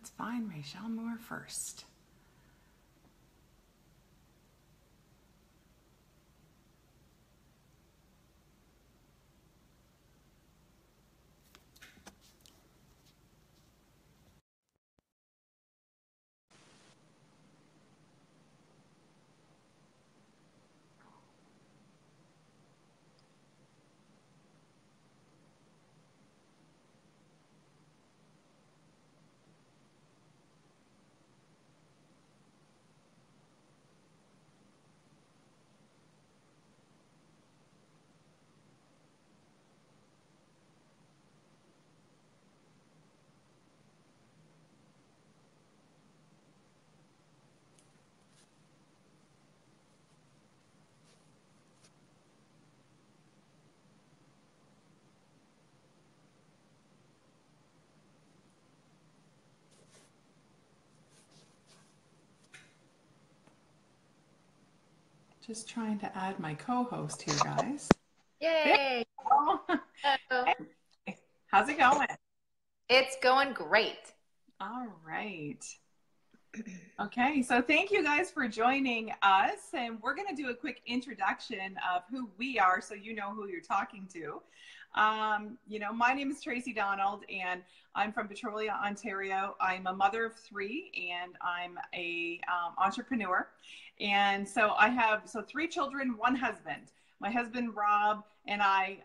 Let's find Raychel Moore first. Just trying to add my co-host here, guys. There Yay! we go. Hello. Hey, how's it going? It's going great. All right. Okay, so thank you guys for joining us, and we're going to do a quick introduction of who we are so you know who you're talking to. My name is Tracy Donald, and I'm from Petrolia, Ontario. I'm a mother of three, and I'm a entrepreneur. And so I have three children, one husband. My husband, Rob, and I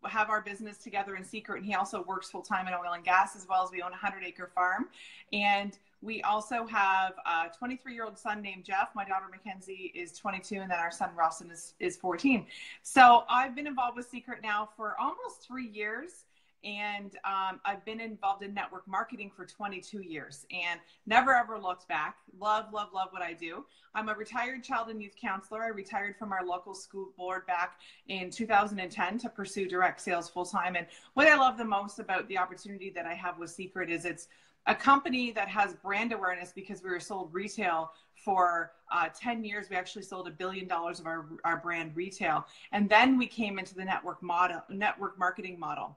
have our business together in secret, and he also works full-time in oil and gas, as well as we own a 100-acre farm. And we also have a 23-year-old son named Jeff. My daughter Mackenzie is 22, and then our son Rawson is 14. So I've been involved with Secret now for almost 3 years, and I've been involved in network marketing for 22 years and never ever looked back. Love, love, love what I do. I'm a retired child and youth counselor. I retired from our local school board back in 2010 to pursue direct sales full-time. And what I love the most about the opportunity that I have with Secret is it's a company that has brand awareness because we were sold retail for 10 years. We actually sold $1 billion of our brand retail. And then we came into the network marketing model,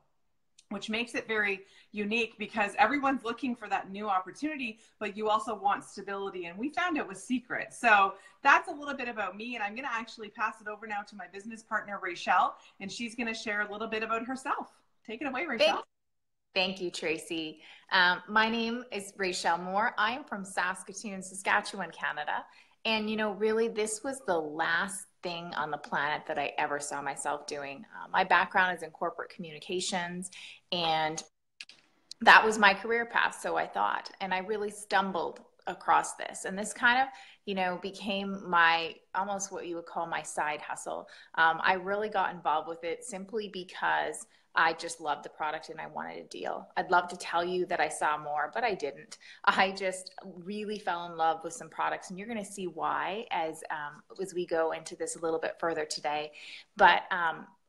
which makes it very unique because everyone's looking for that new opportunity, but you also want stability. And we found it was Secret. So that's a little bit about me. And I'm going to actually pass it over now to my business partner, Raychel, and she's going to share a little bit about herself. Take it away, Raychel. Thank you, Tracy. My name is Raychel Moore. I am from Saskatoon, Saskatchewan, Canada. And, really, this was the last thing on the planet that I ever saw myself doing. My background is in corporate communications, and that was my career path, so I thought. And I really stumbled across this. And this kind of, became my, almost what you would call my side hustle. I really got involved with it simply because I just loved the product and I wanted a deal. I'd love to tell you that I saw more, but I didn't. I just really fell in love with some products, and you're going to see why as we go into this a little bit further today. But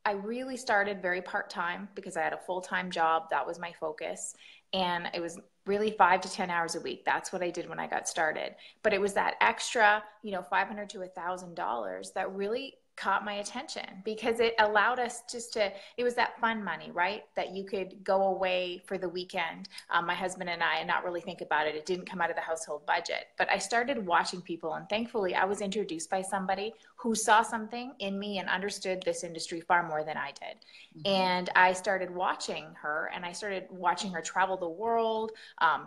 I really started very part-time because I had a full-time job. That was my focus. And it was really 5 to 10 hours a week. That's what I did when I got started. But it was that extra, $500 to $1,000 that really caught my attention because it allowed us it was that fun money, right? That you could go away for the weekend. My husband and I, and not really think about it. It didn't come out of the household budget, but I started watching people, and thankfully I was introduced by somebody who saw something in me and understood this industry far more than I did. Mm-hmm. And I started watching her, and I started watching her travel the world,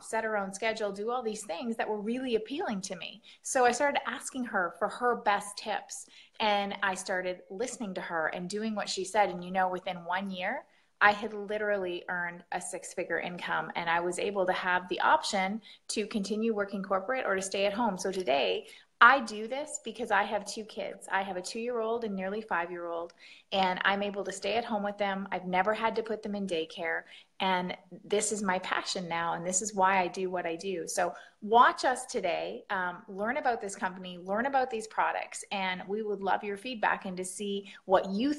set her own schedule, do all these things that were really appealing to me. So I started asking her for her best tips. And I started listening to her and doing what she said. And within 1 year, I had literally earned a 6-figure income, and I was able to have the option to continue working corporate or to stay at home. So today, I do this because I have 2 kids. I have a 2-year-old and nearly 5-year-old, and I'm able to stay at home with them. I've never had to put them in daycare, and this is my passion now, and this is why I do what I do. So watch us today, learn about this company, learn about these products, and we would love your feedback and to see what you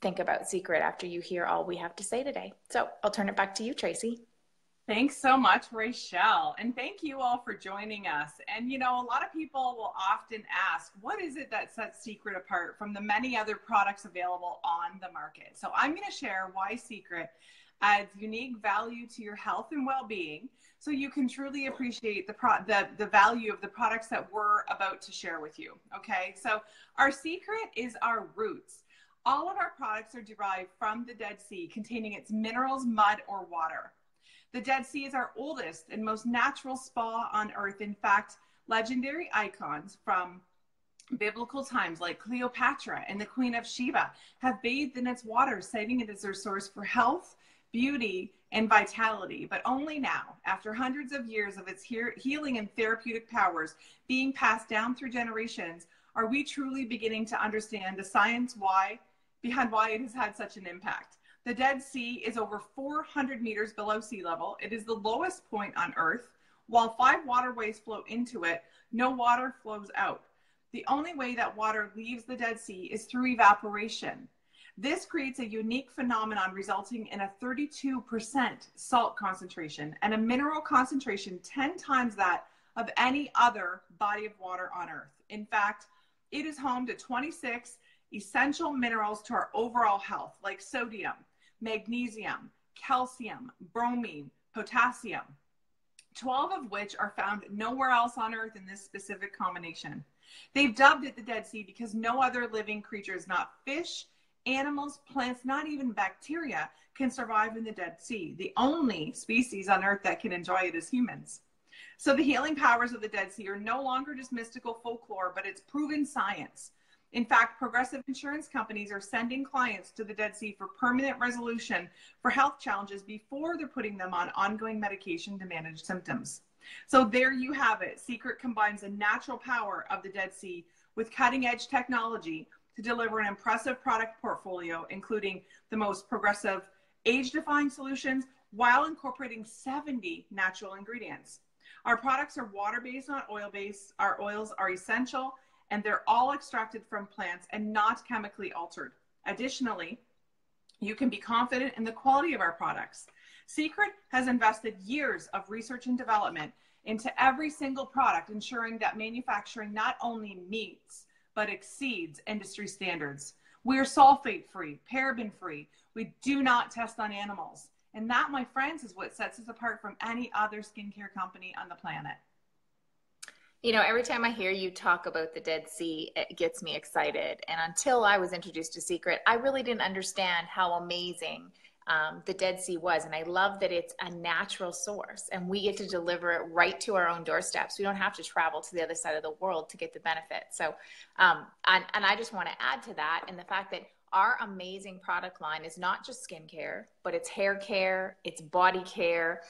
think about Secret after you hear all we have to say today. So I'll turn it back to you, Tracy. Thanks so much, Raychel. And thank you all for joining us. And, a lot of people will often ask, what is it that sets Secret apart from the many other products available on the market? So I'm going to share why Secret adds unique value to your health and well-being, so you can truly appreciate the value of the products that we're about to share with you. Okay, so our secret is our roots. All of our products are derived from the Dead Sea, containing its minerals, mud, or water. The Dead Sea is our oldest and most natural spa on earth. In fact, legendary icons from biblical times like Cleopatra and the Queen of Sheba have bathed in its waters, citing it as their source for health, beauty, and vitality. But only now, after hundreds of years of its healing and therapeutic powers being passed down through generations, are we truly beginning to understand the science behind why it has had such an impact. The Dead Sea is over 400 meters below sea level. It is the lowest point on Earth. While 5 waterways flow into it, no water flows out. The only way that water leaves the Dead Sea is through evaporation. This creates a unique phenomenon resulting in a 32% salt concentration and a mineral concentration 10 times that of any other body of water on Earth. In fact, it is home to 26 essential minerals to our overall health, like sodium, magnesium, calcium, bromine, potassium, 12 of which are found nowhere else on Earth in this specific combination. They've dubbed it the Dead Sea because no other living creatures, not fish, animals, plants, not even bacteria, can survive in the Dead Sea. The only species on Earth that can enjoy it is humans. So the healing powers of the Dead Sea are no longer just mystical folklore, but it's proven science. In fact, progressive insurance companies are sending clients to the Dead Sea for permanent resolution for health challenges before they're putting them on ongoing medication to manage symptoms. So there you have it. Secret combines the natural power of the Dead Sea with cutting-edge technology to deliver an impressive product portfolio, including the most progressive age-defying solutions while incorporating 70 natural ingredients. Our products are water-based, not oil-based. Our oils are essential, and they're all extracted from plants and not chemically altered. Additionally, you can be confident in the quality of our products. Secret has invested years of research and development into every single product, ensuring that manufacturing not only meets, but exceeds industry standards. We are sulfate-free, paraben-free. We do not test on animals. And that, my friends, is what sets us apart from any other skincare company on the planet. You know, every time I hear you talk about the Dead Sea, it gets me excited. And until I was introduced to Secret, I really didn't understand how amazing the Dead Sea was. And I love that it's a natural source and we get to deliver it right to our own doorsteps. We don't have to travel to the other side of the world to get the benefit. So, and I just want to add to that, and the fact that our amazing product line is not just skincare, but it's hair care, it's body care,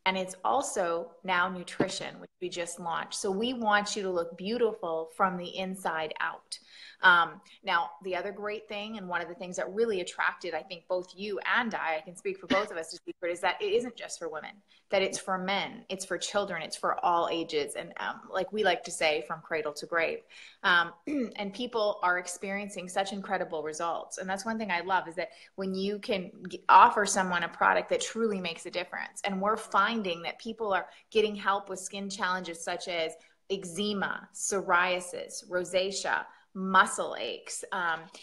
and it's also now nutrition, which we just launched. So we want you to look beautiful from the inside out. Now, the other great thing, and one of the things that really attracted, I think, both you and I can speak for both of us to Secret, is that it isn't just for women, that it's for men, it's for children, it's for all ages. And like we like to say, from cradle to grave. And people are experiencing such incredible results. And that's one thing I love, is that when you can offer someone a product that truly makes a difference, and we're finding that people are getting help with skin challenges such as eczema, psoriasis, rosacea, muscle aches,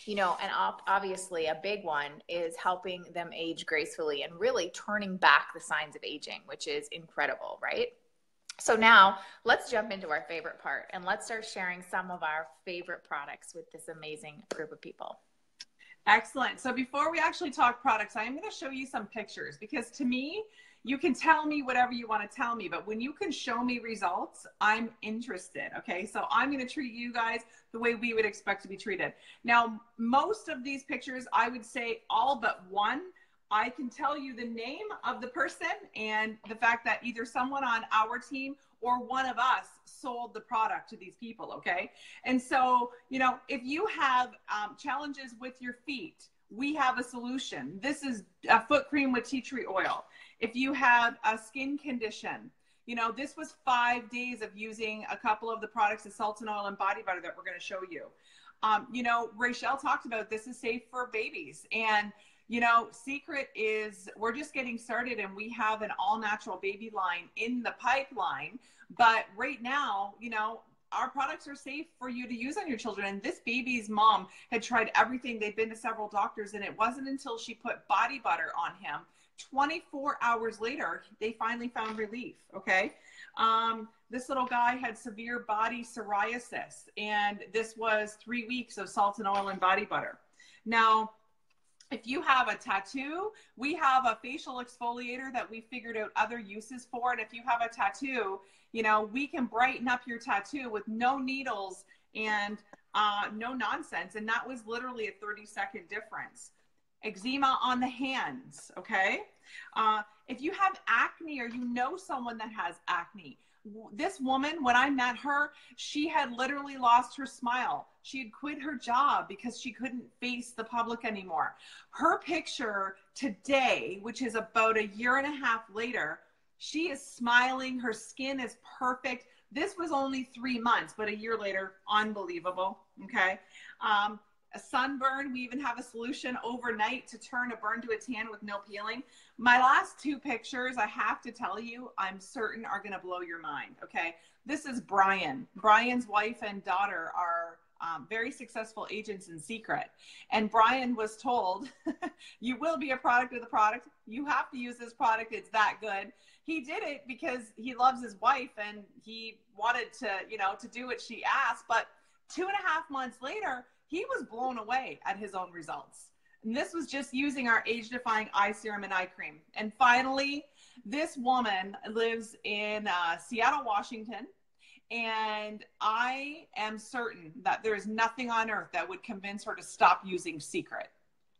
you know, and obviously a big one is helping them age gracefully and really turning back the signs of aging, which is incredible, right? So now let's jump into our favorite part and let's start sharing some of our favorite products with this amazing group of people. Excellent. So before we actually talk products, I am going to show you some pictures, because to me, you can tell me whatever you want to tell me, but when you can show me results, I'm interested. Okay. So I'm going to treat you guys the way we would expect to be treated. Now, most of these pictures, I would say all but one, I can tell you the name of the person and the fact that either someone on our team or one of us sold the product to these people. Okay. And so, you know, if you have challenges with your feet, we have a solution. This is a foot cream with tea tree oil. If you have a skin condition, you know, this was 5 days of using a couple of the products, the salt and oil and body butter that we're going to show you. You know, Raychel talked about this is safe for babies. And, you know, Secret is, we're just getting started, and we have an all natural baby line in the pipeline. But right now, you know, our products are safe for you to use on your children. And this baby's mom had tried everything. They'd been to several doctors, and it wasn't until she put body butter on him 24 hours later, they finally found relief. Okay. This little guy had severe body psoriasis, and this was 3 weeks of salt and oil and body butter. Now, if you have a tattoo, we have a facial exfoliator that we figured out other uses for. And if you have a tattoo, you know, we can brighten up your tattoo with no needles and no nonsense. And that was literally a 30-second difference. Eczema on the hands, okay? If you have acne or you know someone that has acne, this woman, when I met her, she had literally lost her smile. She had quit her job because she couldn't face the public anymore. Her picture today, which is about a year and a half later, she is smiling. Her skin is perfect. This was only 3 months, but a year later, unbelievable, okay? A sunburn, we even have a solution overnight to turn a burn to a tan with no peeling. My last 2 pictures, I have to tell you, I'm certain are going to blow your mind, okay? This is Brian. Brian's wife and daughter are very successful agents in secret. And Brian was told, you will be a product of the product. You have to use this product. It's that good. He did it because he loves his wife and he wanted to, you know, to do what she asked. But 2.5 months later, he was blown away at his own results. And this was just using our age-defying eye serum and eye cream. And finally, this woman lives in Seattle, Washington. And I am certain that there is nothing on earth that would convince her to stop using Secret.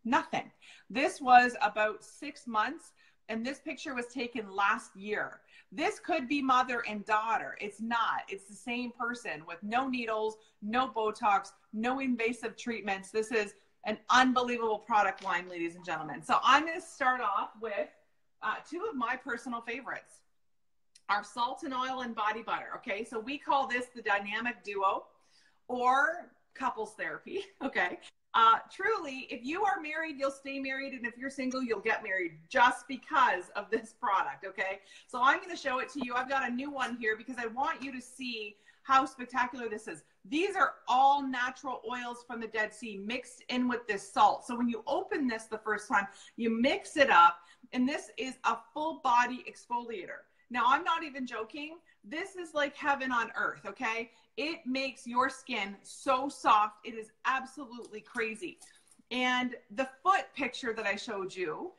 Nothing. This was about 6 months, and this picture was taken last year. This could be mother and daughter. It's not. It's the same person with no needles, no Botox, no invasive treatments. This is an unbelievable product line, ladies and gentlemen. So I'm going to start off with 2 of my personal favorites. Our salt and oil and body butter, okay? So we call this the dynamic duo or couples therapy, okay? Truly, if you are married, you'll stay married, and if you're single, you'll get married just because of this product, okay? So I'm going to show it to you. I've got a new one here because I want you to see how spectacular this is. These are all natural oils from the Dead Sea mixed in with this salt. So when you open this the first time, you mix it up, and this is a full body exfoliator. Now, I'm not even joking. This is like heaven on earth, okay? It makes your skin so soft. It is absolutely crazy. And the foot picture that I showed you,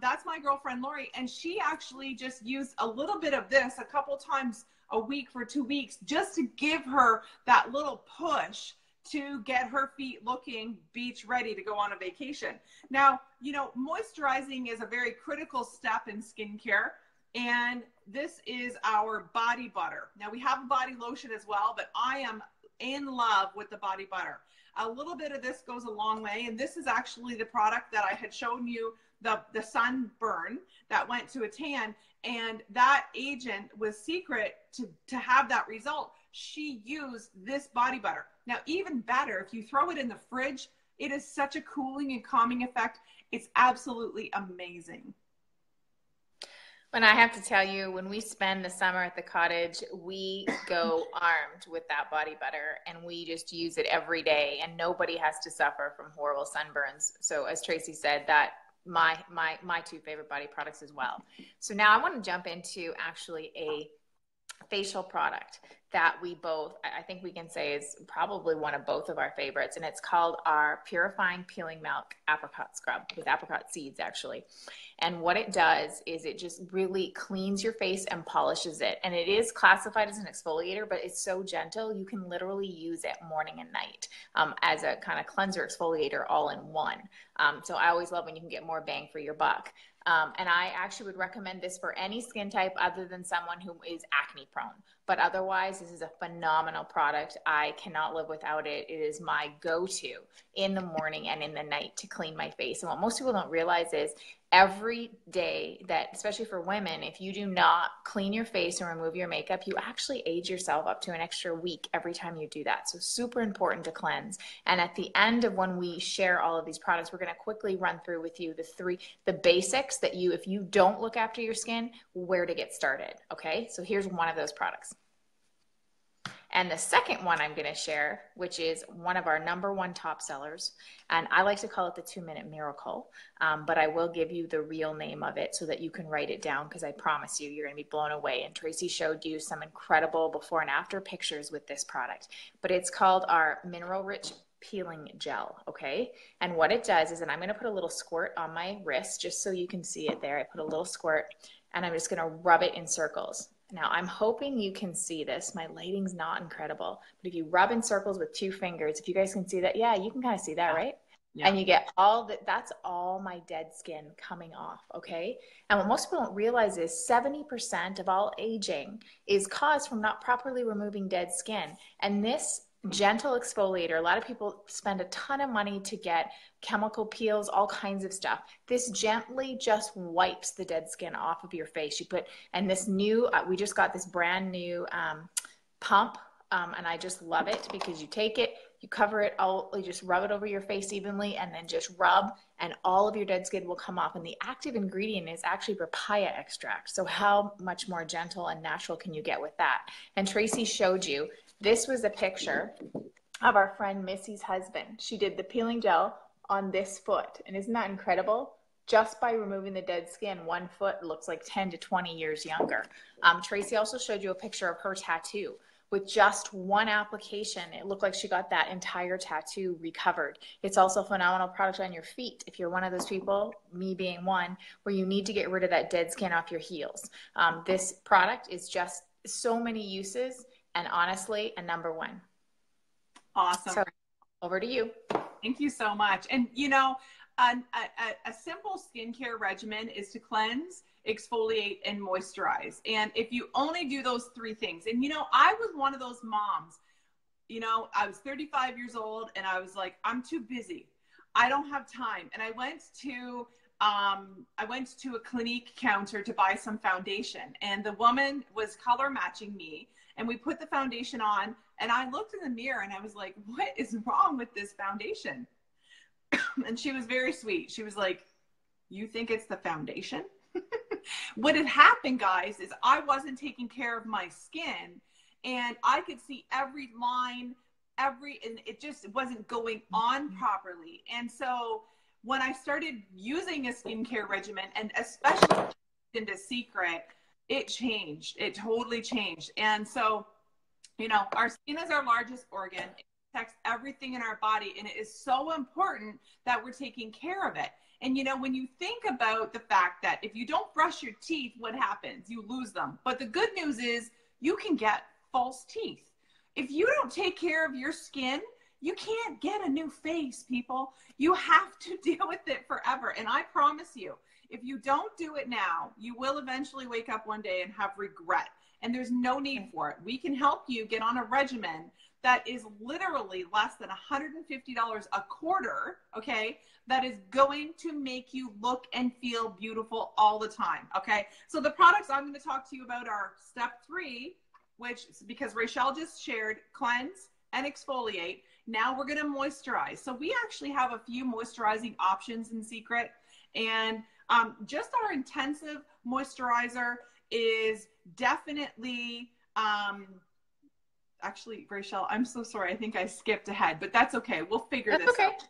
that's my girlfriend, Lori, and she actually just used a little bit of this a couple times a week for 2 weeks just to give her that little push to get her feet looking beach ready to go on a vacation. Now, you know, moisturizing is a very critical step in skincare. And this is our body butter. Now we have a body lotion as well, but I am in love with the body butter. A little bit of this goes a long way. And this is actually the product that I had shown you, the sunburn that went to a tan. And that agent was secret to have that result. She used this body butter. Now, even better, if you throw it in the fridge, it is such a cooling and calming effect. It's absolutely amazing. And I have to tell you, when we spend the summer at the cottage, we go armed with that body butter and we just use it every day, and nobody has to suffer from horrible sunburns. So as Tracy said, that my 2 favorite body products as well. So now I want to jump into actually a facial product that we both, I think we can say is probably one of both of our favorites, and it's called our Purifying Peeling Milk Apricot Scrub with apricot seeds, actually. And what it does is it just really cleans your face and polishes it. And it is classified as an exfoliator, but it's so gentle, you can literally use it morning and night as a kind of cleanser exfoliator all in one. So I always love when you can get more bang for your buck. And I actually would recommend this for any skin type other than someone who is acne prone. But otherwise, this is a phenomenal product. I cannot live without it. It is my go-to in the morning and in the night to clean my face. And what most people don't realize is every day that, especially for women, if you do not clean your face and remove your makeup, you actually age yourself up to an extra week every time you do that. So super important to cleanse. And at the end of when we share all of these products, we're going to quickly run through with you the basics that if you don't look after your skin, where to get started. Okay. So here's one of those products. And the second one I'm going to share, which is one of our #1 top sellers, and I like to call it the 2-minute miracle, but I will give you the real name of it so that you can write it down, because I promise you, you're going to be blown away. And Tracy showed you some incredible before and after pictures with this product, but it's called our Mineral Rich Peeling Gel, okay? And what it does is, and I'm going to put a little squirt on my wrist just so you can see it there. I put a little squirt, and I'm just going to rub it in circles. Now, I'm hoping you can see this. My lighting's not incredible, but if you rub in circles with 2 fingers, if you guys can see that, yeah, you can kind of see that, right? Yeah. And you get all that, that's all my dead skin coming off, okay? And what most people don't realize is 70% of all aging is caused from not properly removing dead skin. And this gentle exfoliator, a lot of people spend a ton of money to get chemical peels, all kinds of stuff. This gently just wipes the dead skin off of your face. You put, and this new, we just got this brand new pump, and I just love it because you take it, you cover it all, you just rub it over your face evenly, and then just rub, and all of your dead skin will come off. And the active ingredient is actually papaya extract. So how much more gentle and natural can you get with that? And Tracy showed you, this was a picture of our friend Missy's husband. She did the peeling gel on this foot. And isn't that incredible? Just by removing the dead skin, 1 foot looks like 10 to 20 years younger. Tracy also showed you a picture of her tattoo. With just 1 application, it looked like she got that entire tattoo recovered. It's also a phenomenal product on your feet. If you're one of those people, me being one, where you need to get rid of that dead skin off your heels. This product is just so many uses, and honestly, a #1. Awesome. So, over to you. Thank you so much. And you know, a simple skincare regimen is to cleanse, exfoliate, and moisturize. And if you only do those 3 things, and you know, I was one of those moms, you know, I was 35 years old and I was like, I'm too busy. I don't have time. And I went to a Clinique counter to buy some foundation, and the woman was color matching me, and we put the foundation on, and I looked in the mirror and I was like, what is wrong with this foundation? And she was very sweet. She was like, you think it's the foundation? What had happened, guys, is I wasn't taking care of my skin, and I could see every line, and it just wasn't going on properly. And so when I started using a skincare regimen, and especially into Secret, it changed. It totally changed. And so, you know, our skin is our largest organ. It protects everything in our body, and it is so important that we're taking care of it. And you know, when you think about the fact that if you don't brush your teeth, what happens? You lose them. But the good news is you can get false teeth. If you don't take care of your skin, you can't get a new face, people. You have to deal with it forever. And I promise you, if you don't do it now, you will eventually wake up one day and have regret. And there's no need for it. We can help you get on a regimen that is literally less than $150 a quarter, okay? That is going to make you look and feel beautiful all the time, okay? So the products I'm going to talk to you about are step 3, which, because Raychel just shared, cleanse and exfoliate. Now we're going to moisturize. So we actually have a few moisturizing options in Secret. And just our intensive moisturizer is definitely, actually, Raychel, I'm so sorry. I think I skipped ahead, but that's okay. We'll figure this out.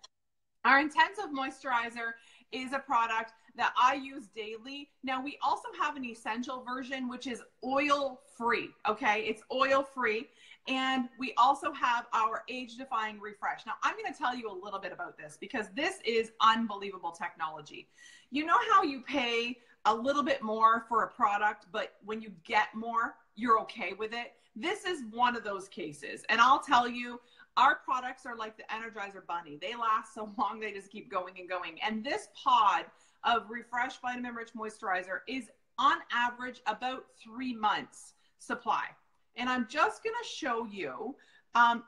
Our intensive moisturizer is a product that I use daily. Now, we also have an essential version, which is oil-free, okay? It's oil-free. And we also have our age-defying refresh. Now, I'm going to tell you a little bit about this because this is unbelievable technology. You know how you pay a little bit more for a product, but when you get more, you're okay with it? This is one of those cases. And I'll tell you, our products are like the Energizer Bunny. They last so long, they just keep going and going. And this pod of Refresh Vitamin Rich Moisturizer is on average about 3 months supply. And I'm just going to show you,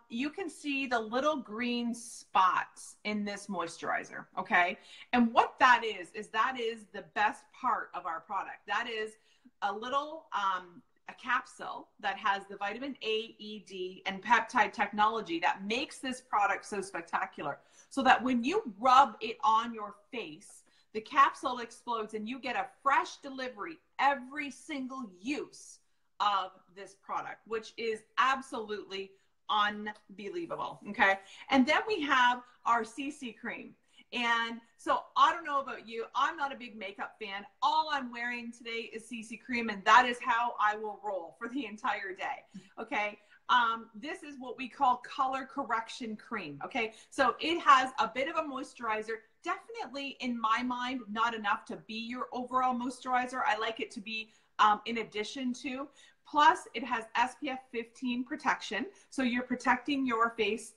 you can see the little green spots in this moisturizer, okay? And what that is that is the best part of our product. That is a little, a capsule that has the vitamin A, E, D, and peptide technology that makes this product so spectacular. So that when you rub it on your face, the capsule explodes and you get a fresh delivery every single use of this product, which is absolutely unbelievable. Okay. And then we have our CC cream. And so I don't know about you, I'm not a big makeup fan. All I'm wearing today is CC cream, and that is how I will roll for the entire day. Okay. This is what we call color correction cream. Okay. So it has a bit of a moisturizer, definitely in my mind, not enough to be your overall moisturizer. I like it to be in addition to. Plus, it has SPF 15 protection. So you're protecting your face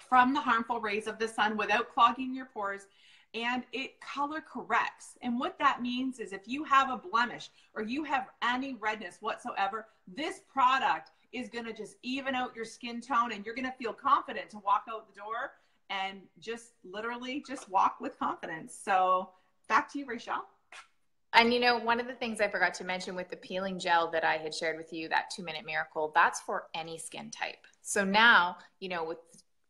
from the harmful rays of the sun without clogging your pores. And it color corrects. And what that means is if you have a blemish or you have any redness whatsoever, this product is going to just even out your skin tone, and you're going to feel confident to walk out the door and just literally just walk with confidence. So back to you, Raychel. And you know, one of the things I forgot to mention with the peeling gel that I had shared with you, that 2-minute miracle, that's for any skin type. So now, you know, with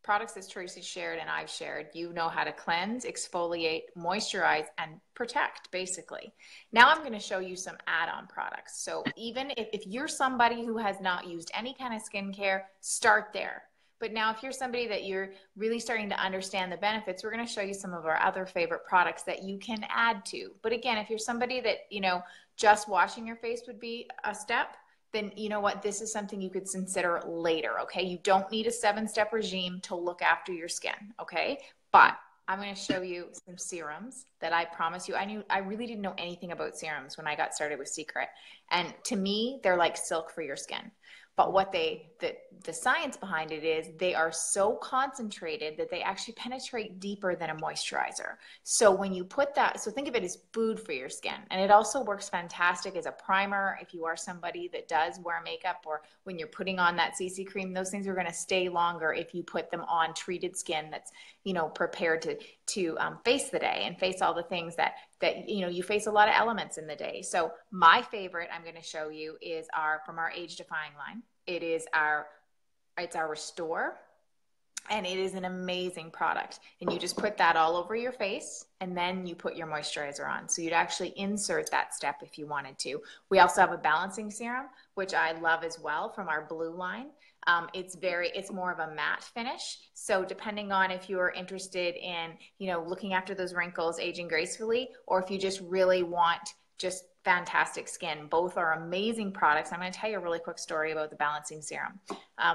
products that Tracy shared and I've shared, you know how to cleanse, exfoliate, moisturize, and protect, basically. Now I'm going to show you some add-on products. So even if you're somebody who has not used any kind of skincare, start there. But now if you're somebody that you're really starting to understand the benefits, we're going to show you some of our other favorite products that you can add to. But again, if you're somebody that, you know, just washing your face would be a step, then you know what, this is something you could consider later, okay? You don't need a 7-step regime to look after your skin, okay? But I'm going to show you some serums that I promise you, I really didn't know anything about serums when I got started with Secret. And to me, they're like silk for your skin. But what the science behind it is they are so concentrated that they actually penetrate deeper than a moisturizer. So when you put that, so think of it as food for your skin. And it also works fantastic as a primer if you are somebody that does wear makeup, or when you're putting on that CC cream, those things are going to stay longer if you put them on treated skin that's, you know, prepared to face the day and face all the things that you know, you face a lot of elements in the day. So my favorite I'm going to show you is from our age defying line. It's our Restore, and it is an amazing product. And you just put that all over your face, and then you put your moisturizer on. So you'd actually insert that step if you wanted to. We also have a balancing serum, which I love as well, from our blue line. It's more of a matte finish. So depending on if you're interested in, you know, looking after those wrinkles, aging gracefully, or if you just really want just fantastic skin, both are amazing products. I'm going to tell you a really quick story about the balancing serum.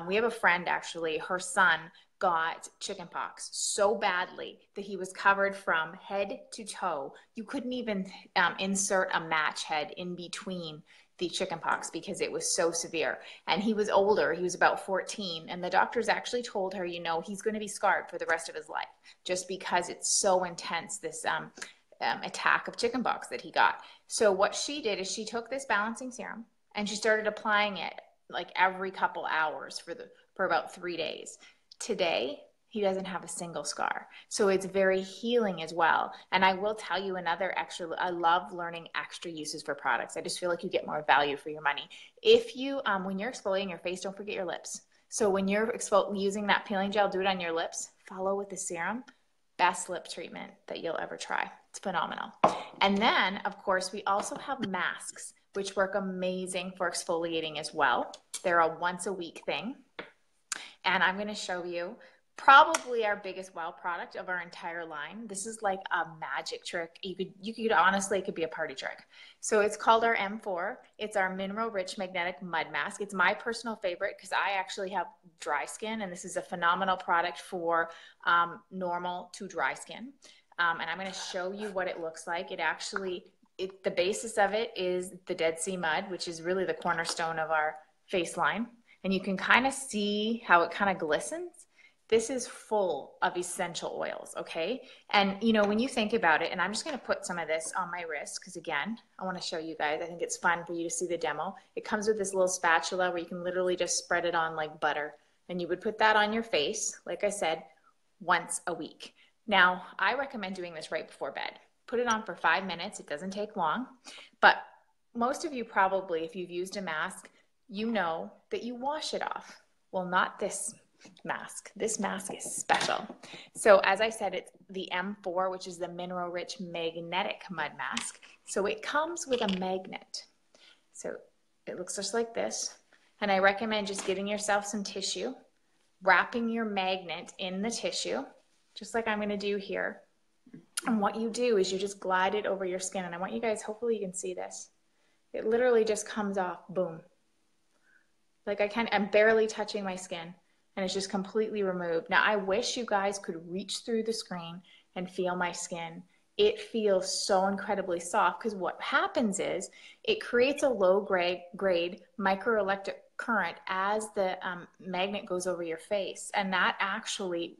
We have a friend, actually, her son got chickenpox so badly that he was covered from head to toe. You couldn't even insert a match head in between the chickenpox because it was so severe. And he was older, he was about 14, and the doctors actually told her, you know, he's going to be scarred for the rest of his life just because it's so intense, this attack of chickenpox that he got. So what she did is she took this balancing serum and she started applying it like every couple hours for about 3 days. Today, he doesn't have a single scar. So it's very healing as well. And I will tell you another extra, I love learning extra uses for products. I just feel like you get more value for your money. If you, when you're exfoliating your face, don't forget your lips. So when you're using that peeling gel, do it on your lips, follow with the serum. Best lip treatment that you'll ever try. It's phenomenal. And then, of course, we also have masks, which work amazing for exfoliating as well. They're a once-a-week thing. And I'm going to show you probably our biggest wow product of our entire line. This is like a magic trick. You could honestly, it could be a party trick. So it's called our M4. It's our mineral rich magnetic mud mask. It's my personal favorite because I actually have dry skin, and this is a phenomenal product for normal to dry skin. And I'm going to show you what it looks like. The basis of it is the Dead Sea mud, which is really the cornerstone of our face line. And you can kind of see how it kind of glistens. This is full of essential oils, okay? And you know, when you think about it, and I'm just gonna put some of this on my wrist, because again, I wanna show you guys, I think it's fun for you to see the demo. It comes with this little spatula where you can literally just spread it on like butter. And you would put that on your face, like I said, once a week. Now, I recommend doing this right before bed. Put it on for 5 minutes, it doesn't take long. But most of you probably, if you've used a mask, you know that you wash it off. Well, not this mask. This mask is special. So as I said, it's the M4, which is the mineral rich magnetic mud mask. So it comes with a magnet. So It looks just like this. And I recommend just getting yourself some tissue, wrapping your magnet in the tissue, just like I'm going to do here. And what you do is you just glide it over your skin. And I want you guys, hopefully you can see this. It literally just comes off, boom. Like I'm barely touching my skin and it's just completely removed. Now I wish you guys could reach through the screen and feel my skin. It feels so incredibly soft because what happens is it creates a low grade microelectric current as the magnet goes over your face, and that actually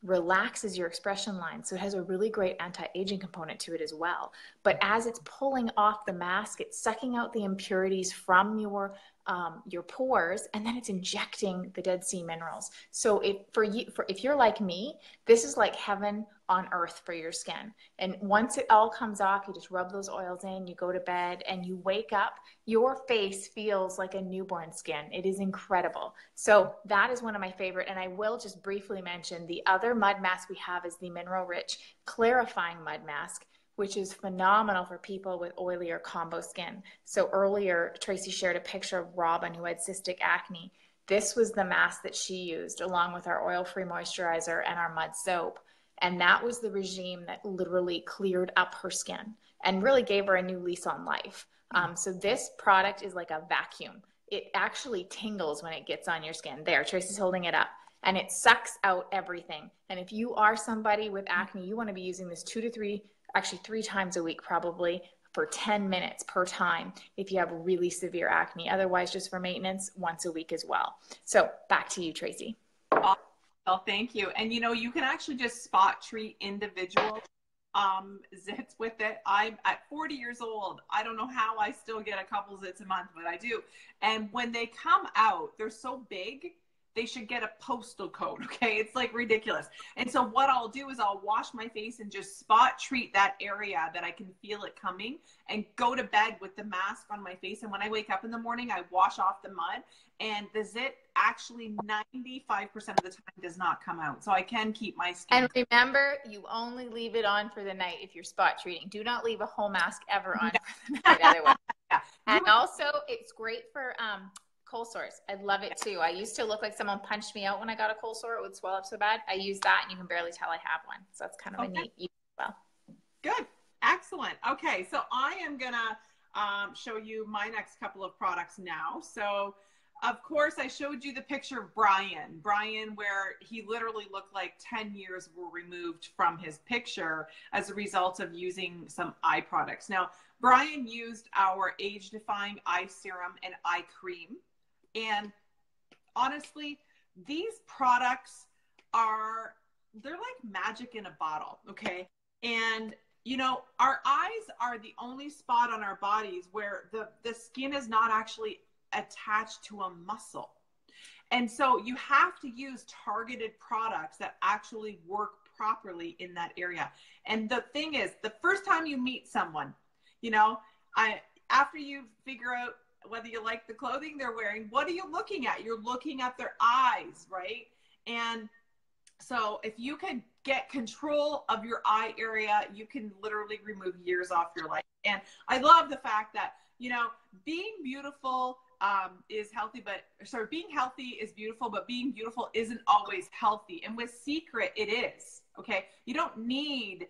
relaxes your expression line. So it has a really great anti-aging component to it as well. But as it's pulling off the mask, it's sucking out the impurities from your pores, and then it's injecting the Dead Sea minerals. So if you're like me, this is like heaven on earth for your skin. And once it all comes off, you just rub those oils in, you go to bed, and you wake up, your face feels like a newborn skin. It is incredible. So that is one of my favorite. And I will just briefly mention the other mud mask we have is the mineral rich clarifying mud mask, which is phenomenal for people with oily or combo skin. So earlier, Tracy shared a picture of Robin who had cystic acne. This was the mask that she used along with our oil-free moisturizer and our mud soap. And that was the regime that literally cleared up her skin and really gave her a new lease on life. So this product is like a vacuum. It actually tingles when it gets on your skin. There, Tracy's holding it up. And it sucks out everything. And if you are somebody with acne, you want to be using this 2 to 3, actually 3 times a week probably, for 10 minutes per time if you have really severe acne. Otherwise, just for maintenance, once a week as well. So back to you, Tracy. Well, thank you. And you can actually just spot treat individual zits with it. I'm at 40 years old. I don't know how I still get a couple zits a month, but I do. And when they come out, they're so big, they should get a postal code. Okay. It's like ridiculous. And so what I'll do is I'll wash my face and just spot treat that area that I can feel it coming and go to bed with the mask on my face. And when I wake up in the morning, I wash off the mud, and the zit actually 95% of the time does not come out. So I can keep my skin. And remember, you only leave it on for the night if you're spot treating. Do not leave a whole mask ever on for the night otherwise. Yeah. And also it's great for cold sores. I love it too. I used to look like someone punched me out when I got a cold sore. It would swell up so bad. I use that and you can barely tell I have one. So that's kind of a neat use as well. Good. Excellent. Okay. So I am going to show you my next couple of products now. So of course I showed you the picture of Brian, where he literally looked like 10 years were removed from his picture as a result of using some eye products. Now, Brian used our age defying eye serum and eye cream. And honestly, these products they're like magic in a bottle, okay? And our eyes are the only spot on our bodies where the skin is not actually attached to a muscle. And so you have to use targeted products that actually work properly in that area. And the thing is, the first time you meet someone, after you figure out whether you like the clothing they're wearing, what are you looking at? You're looking at their eyes, right? And so if you can get control of your eye area, you can literally remove years off your life. And I love the fact that, being beautiful is healthy, being healthy is beautiful, but being beautiful isn't always healthy. And with Secret, it is, okay? You don't need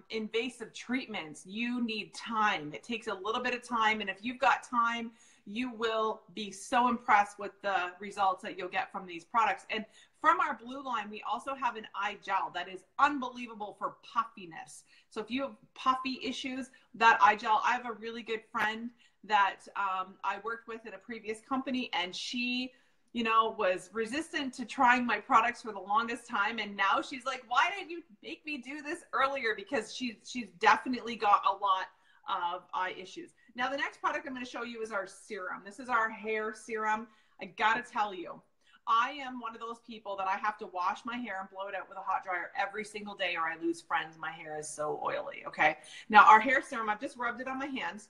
invasive treatments. You need time. It takes a little bit of time. And if you've got time, you will be so impressed with the results that you'll get from these products. And from our blue line, we also have an eye gel that is unbelievable for puffiness. So if you have puffy issues, that eye gel, I have a really good friend that I worked with at a previous company, and she was resistant to trying my products for the longest time. And now she's like, why didn't you make me do this earlier? Because she's definitely got a lot of eye issues. Now, the next product I'm going to show you is our serum. This is our hair serum. I got to tell you, I am one of those people that I have to wash my hair and blow it out with a hot dryer every single day or I lose friends. My hair is so oily. Okay. Now, our hair serum, I've just rubbed it on my hands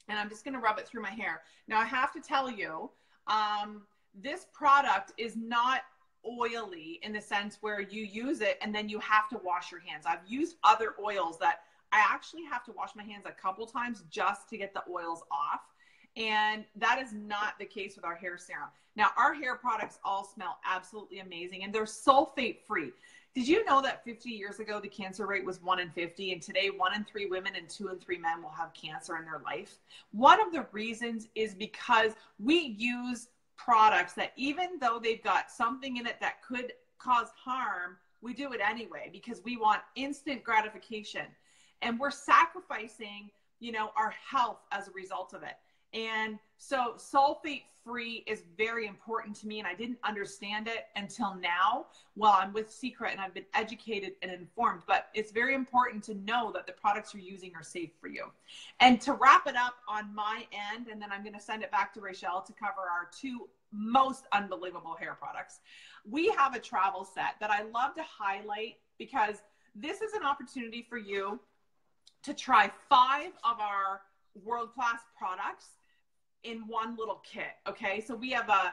and I'm just going to rub it through my hair. Now, I have to tell you, this product is not oily in the sense where you use it and then you have to wash your hands. I've used other oils that I actually have to wash my hands a couple times just to get the oils off. And that is not the case with our hair serum. Now, our hair products all smell absolutely amazing, and they're sulfate free. Did you know that 50 years ago, the cancer rate was 1 in 50, and today 1 in 3 women and 2 in 3 men will have cancer in their life? One of the reasons is because we use products that, even though they've got something in it that could cause harm, we do it anyway because we want instant gratification. And we're sacrificing, you know, our health as a result of it. And so sulfate free is very important to me, and I didn't understand it until now. Well, I'm with Secret and I've been educated and informed, but it's very important to know that the products you're using are safe for you. And to wrap it up on my end, and then I'm going to send it back to Raychel to cover our 2 most unbelievable hair products. We have a travel set that I love to highlight because this is an opportunity for you to try 5 of our world-class products in one little kit. Okay, so we have a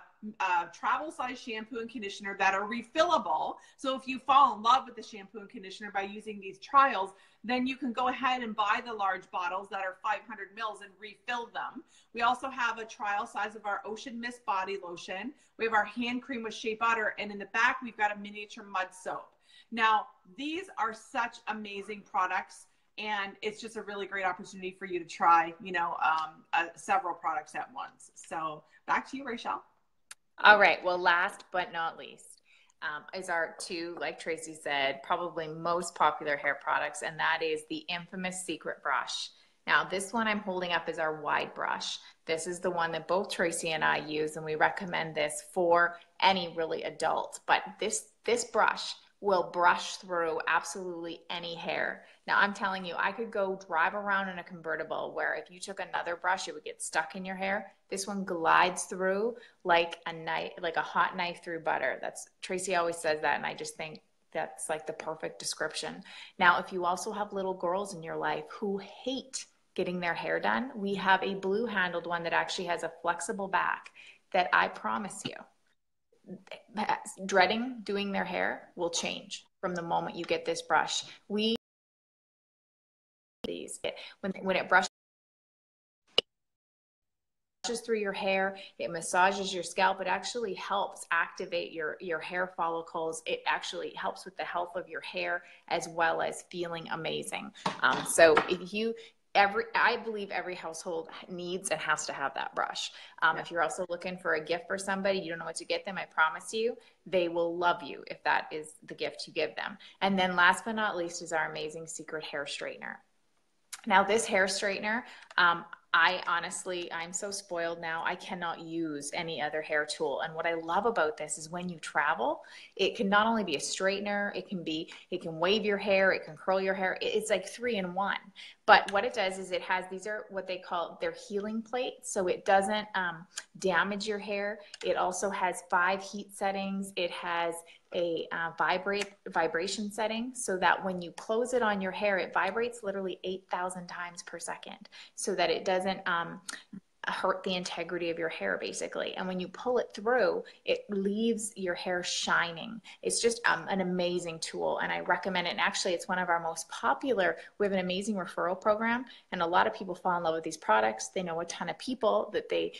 travel size shampoo and conditioner that are refillable. So if you fall in love with the shampoo and conditioner by using these trials, then you can go ahead and buy the large bottles that are 500 mils and refill them. We also have a trial size of our Ocean Mist body lotion. We have our hand cream with shea butter, and in the back we've got a miniature mud soap. Now, these are such amazing products, and it's just a really great opportunity for you to try, you know, several products at once. So back to you, Raychel. All right. Well, last but not least, is our 2, like Tracy said, probably most popular hair products, and that is the infamous Secret brush. Now, this one I'm holding up is our wide brush. This is the one that both Tracy and I use, and we recommend this for any really adult. But this brush will brush through absolutely any hair. Now, I'm telling you, I could go drive around in a convertible where if you took another brush, it would get stuck in your hair. This one glides through like a knife, like a hot knife through butter. That's, Tracy always says that, and I just think that's like the perfect description. Now, if you also have little girls in your life who hate getting their hair done, we have a blue handled one that actually has a flexible back that I promise you, dreading doing their hair will change from the moment you get this brush. When it brushes through your hair, it massages your scalp. It actually helps activate your hair follicles. It actually helps with the health of your hair as well as feeling amazing. So if you I believe every household needs and has to have that brush. If you're also looking for a gift for somebody, you don't know what to get them, I promise you, they will love you if that is the gift you give them. And then last but not least is our amazing Secret hair straightener. Now, this hair straightener, I'm so spoiled now. I cannot use any other hair tool. And what I love about this is when you travel, it can not only be a straightener, it can wave your hair, it can curl your hair. It's like 3 in 1. But what it does is these are what they call their healing plates. So it doesn't damage your hair. It also has 5 heat settings. It has a vibration setting so that when you close it on your hair, it vibrates literally 8,000 times per second so that it doesn't hurt the integrity of your hair, basically. And when you pull it through, it leaves your hair shining. It's just an amazing tool, and I recommend it. And actually, it's one of our most popular. We have an amazing referral program, and a lot of people fall in love with these products. They know a ton of people that they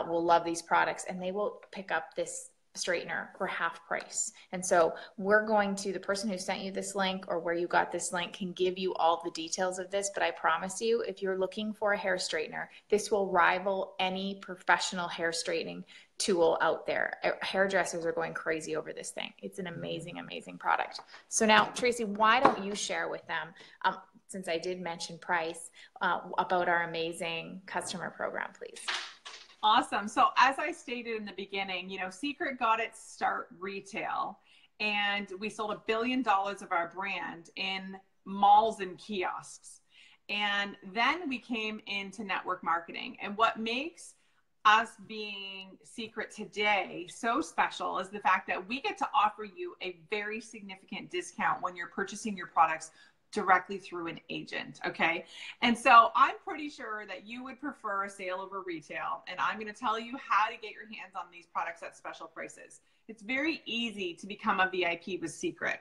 will love these products, and they will pick up this straightener for half price. And so the person who sent you this link or where you got this link can give you all the details of this, but I promise you, if you're looking for a hair straightener, this will rival any professional hair straightening tool out there. Hairdressers are going crazy over this thing. It's an amazing, amazing product. So now, Tracy, why don't you share with them, since I did mention price, about our amazing customer program, please? Awesome. So as I stated in the beginning, Secret got its start retail, and we sold $1 billion of our brand in malls and kiosks. And then we came into network marketing. And what makes us being Secret today so special is the fact that we get to offer you a very significant discount when you're purchasing your products directly through an agent. Okay. And so I'm pretty sure that you would prefer a sale over retail. And I'm going to tell you how to get your hands on these products at special prices. It's very easy to become a VIP with Secret.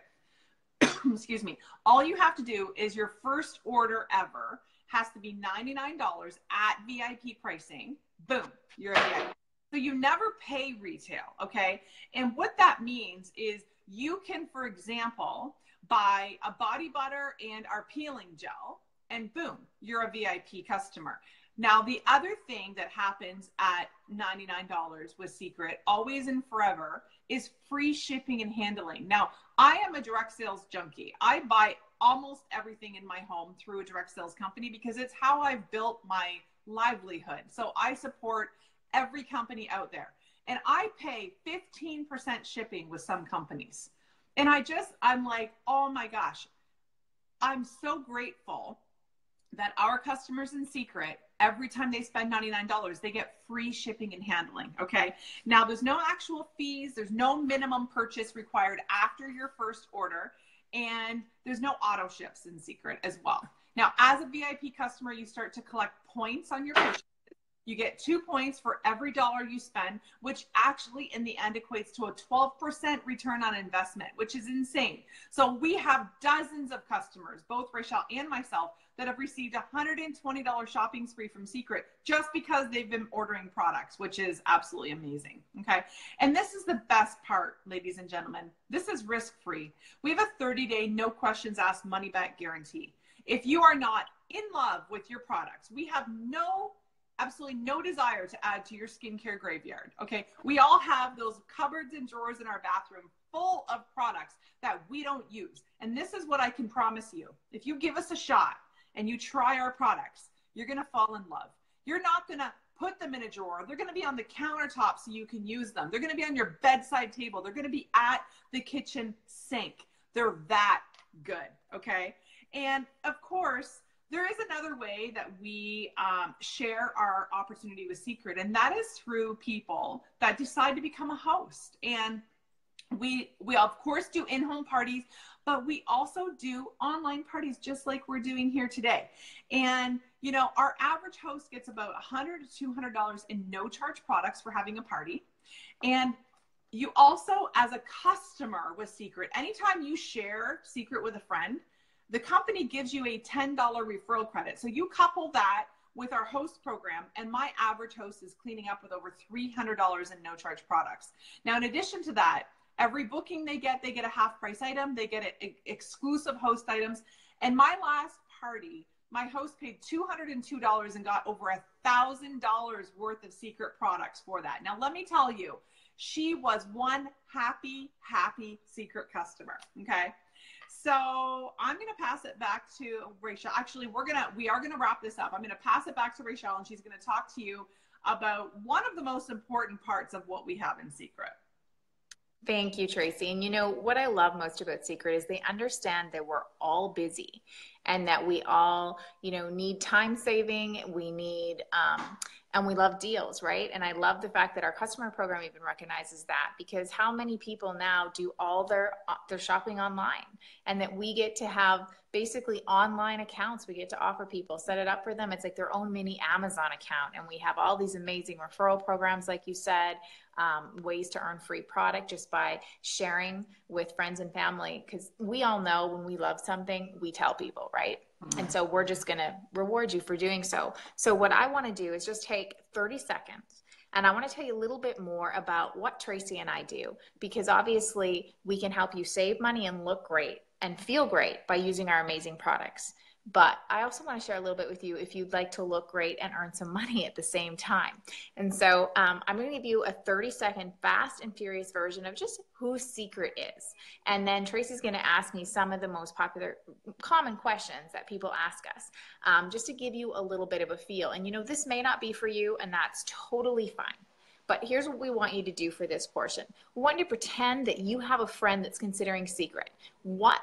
Excuse me. All you have to do is your first order ever has to be $99 at VIP pricing. boom, you're a VIP. So you never pay retail, okay? And what that means is you can, for example, buy a body butter and our peeling gel, and boom, you're a VIP customer. Now, the other thing that happens at $99 with Secret, always and forever, is free shipping and handling. Now, I am a direct sales junkie. I buy almost everything in my home through a direct sales company because it's how I've built my livelihood. So I support every company out there. And I pay 15% shipping with some companies. And I'm like, oh my gosh, I'm so grateful that our customers in Secret, every time they spend $99, they get free shipping and handling. Okay. Now there's no actual fees. There's no minimum purchase required after your first order. And there's no auto ships in Secret as well. Now, as a VIP customer, you start to collect points on your purchase. You get 2 points for every dollar you spend, which actually in the end equates to a 12% return on investment, which is insane. So we have dozens of customers, both Raychel and myself, that have received a $120 shopping spree from Secret just because they've been ordering products, which is absolutely amazing. Okay. And this is the best part, ladies and gentlemen. This is risk-free. We have a 30-day, no questions asked money back guarantee. If you are not in love with your products, we have absolutely no desire to add to your skincare graveyard. Okay. We all have those cupboards and drawers in our bathroom full of products that we don't use. And this is what I can promise you. If you give us a shot and you try our products, you're going to fall in love. You're not going to put them in a drawer. They're going to be on the countertop so you can use them. They're going to be on your bedside table. They're going to be at the kitchen sink. They're that good. Okay. And of course, there is another way that we share our opportunity with Secret, and that is through people that decide to become a host. And we of course do in-home parties, but we also do online parties just like we're doing here today. And you know, our average host gets about $100 to $200 in no charge products for having a party. And you also, as a customer with Secret, anytime you share Secret with a friend, the company gives you a $10 referral credit. So you couple that with our host program, and my average host is cleaning up with over $300 in no charge products. Now, in addition to that, every booking they get a half price item. They get exclusive host items. And my last party, my host paid $202 and got over $1,000 worth of Secret products for that. Now, let me tell you, she was one happy Secret customer. Okay. So I'm going to pass it back to Raychel. Actually, we are going to wrap this up. I'm going to pass it back to Raychel, and she's going to talk to you about one of the most important parts of what we have in Secret. Thank you, Tracy. And you know, what I love most about Secret is they understand that we're all busy and that we all, you know, need time saving. We need, and we love deals, right? And I love the fact that our customer program even recognizes that, because how many people now do all their shopping online, and that we get to have basically online accounts. We get to offer people, set it up for them. It's like their own mini Amazon account. And we have all these amazing referral programs, like you said, ways to earn free product just by sharing with friends and family. Because we all know when we love something, we tell people, right? Mm-hmm. And so we're just going to reward you for doing so. So what I want to do is just take 30 seconds. And I want to tell you a little bit more about what Tracy and I do, because obviously we can help you save money and look great and feel great by using our amazing products. But I also want to share a little bit with you if you'd like to look great and earn some money at the same time. And so I'm going to give you a 30-second fast and furious version of just who Secret is. And then Tracy's going to ask me some of the most common questions that people ask us, just to give you a little bit of a feel. And you know, this may not be for you, and that's totally fine. But here's what we want you to do for this portion. We want you to pretend that you have a friend that's considering Secret. What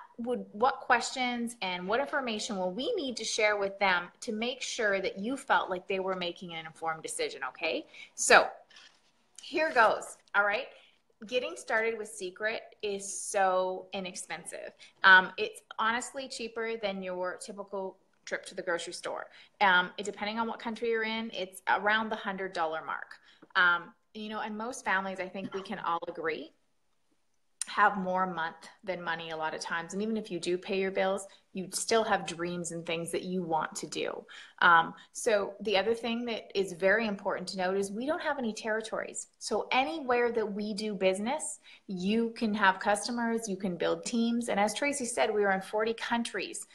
questions and what information will we need to share with them to make sure that you felt like they were making an informed decision, okay? So here goes, all right? Getting started with Secret is so inexpensive. It's honestly cheaper than your typical trip to the grocery store. Depending on what country you're in, it's around the $100 mark. You know, and most families, I think we can all agree, have more month than money a lot of times. And even if you do pay your bills, you still have dreams and things that you want to do. So the other thing that is very important to note is we don't have any territories. So anywhere that we do business, you can have customers, you can build teams. And as Tracy said, we are in 40 countries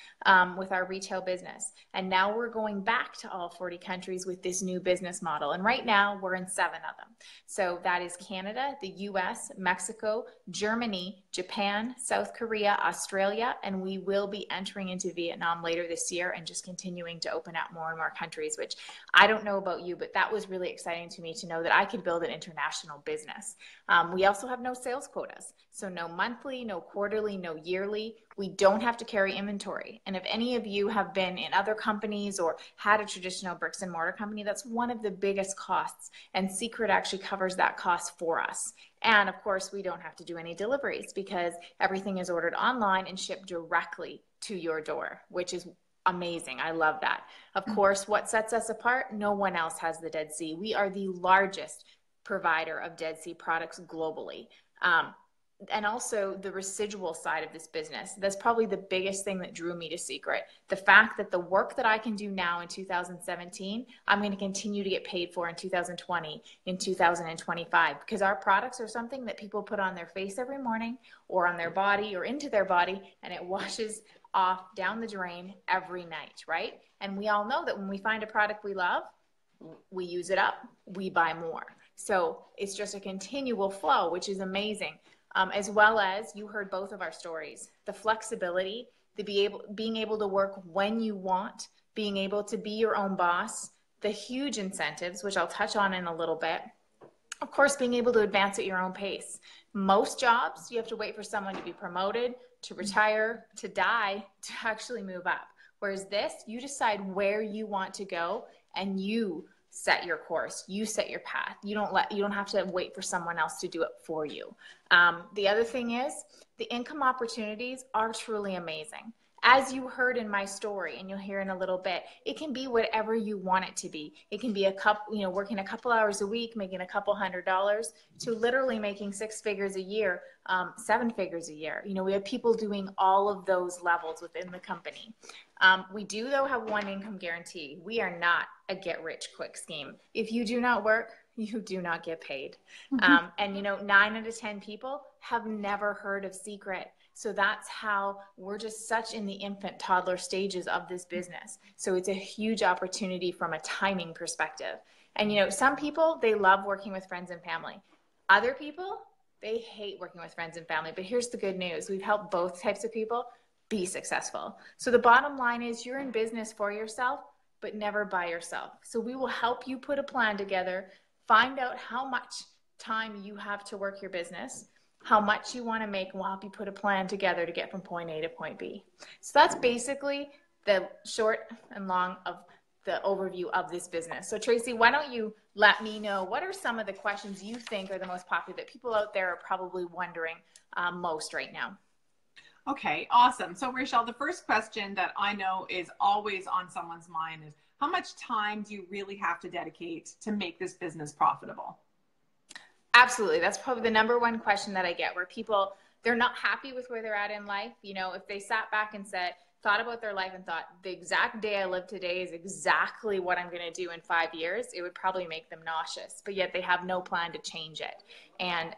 with our retail business. And now we're going back to all 40 countries with this new business model. And right now we're in 7 of them. So that is Canada, the US, Mexico, Germany, Japan, South Korea, Australia, and we will be entering into Vietnam later this year and just continuing to open up more and more countries, which I don't know about you, but that was really exciting to me to know that I could build an international business. We also have no sales quotas. So no monthly, no quarterly, no yearly. We don't have to carry inventory. And if any of you have been in other companies or had a traditional bricks and mortar company, that's one of the biggest costs. And Secret actually covers that cost for us. And of course, we don't have to do any deliveries because everything is ordered online and shipped directly to your door, which is amazing. I love that. Of course, what sets us apart? No one else has the Dead Sea. We are the largest provider of Dead Sea products globally. And also the residual side of this business. That's probably the biggest thing that drew me to Secret. The fact that the work that I can do now in 2017, I'm going to continue to get paid for in 2020, in 2025, because our products are something that people put on their face every morning or on their body or into their body, and it washes off down the drain every night, right? And we all know that when we find a product we love, we use it up, we buy more. So it's just a continual flow, which is amazing. As well as you heard both of our stories, the flexibility, being able to work when you want, being able to be your own boss, the huge incentives, which I'll touch on in a little bit. Of course, being able to advance at your own pace. Most jobs, you have to wait for someone to be promoted, to retire, to die, to actually move up. Whereas this, you decide where you want to go and you set your course, you set your path. You don't have to wait for someone else to do it for you. The other thing is the income opportunities are truly amazing. As you heard in my story, and you'll hear in a little bit, it can be whatever you want it to be. It can be working a couple hours a week, making a couple $100s, to literally making 6 figures a year, 7 figures a year. We have people doing all of those levels within the company. We do, though, have one income guarantee. We are not a get-rich-quick scheme. If you do not work, you do not get paid. And 9 out of 10 people have never heard of Secret. So that's how we're just such in the infant toddler stages of this business. So it's a huge opportunity from a timing perspective. And some people, they love working with friends and family. Other people, they hate working with friends and family. But here's the good news. We've helped both types of people be successful. So the bottom line is you're in business for yourself, but never by yourself. So we will help you put a plan together, find out how much time you have to work your business, how much you want to make, and we'll help you put a plan together to get from point A to point B. So that's basically the short and long of the overview of this business. So Tracy, why don't you let me know, what are some of the questions you think are the most popular that people out there are probably wondering most right now? Okay, awesome. So Raychel, the first question that I know is always on someone's mind is, how much time do you really have to dedicate to make this business profitable? Absolutely. That's probably the number one question that I get, where people, they're not happy with where they're at in life. If they sat back and thought about their life and thought the exact day I live today is exactly what I'm going to do in 5 years, it would probably make them nauseous, but yet they have no plan to change it. And,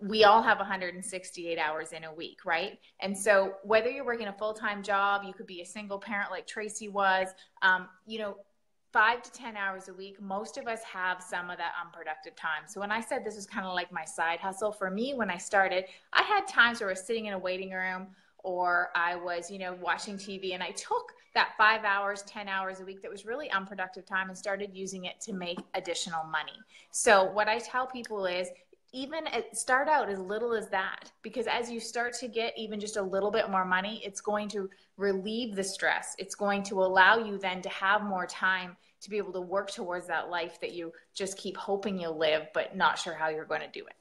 we all have 168 hours in a week, right? And so whether you're working a full-time job, you could be a single parent like Tracy was, 5 to 10 hours a week, most of us have some of that unproductive time. So when I said this was kind of like my side hustle, for me, when I started, I had times where I was sitting in a waiting room or I was, watching TV, and I took that 5 hours, 10 hours a week that was really unproductive time and started using it to make additional money. So what I tell people is, even start out as little as that, because as you start to get even just a little bit more money, it's going to relieve the stress. It's going to allow you then to have more time to be able to work towards that life that you just keep hoping you'll live, but not sure how you're going to do it.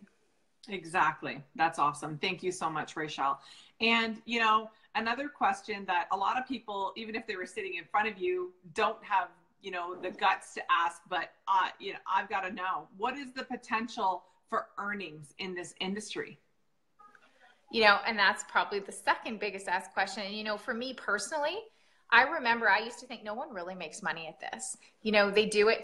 Exactly. That's awesome. Thank you so much, Raychel. And, another question that a lot of people, even if they were sitting in front of you, don't have, the guts to ask, but, I've got to know, what is the potential for earnings in this industry? And that's probably the second biggest asked question. And, for me personally, I remember I used to think no one really makes money at this. They do it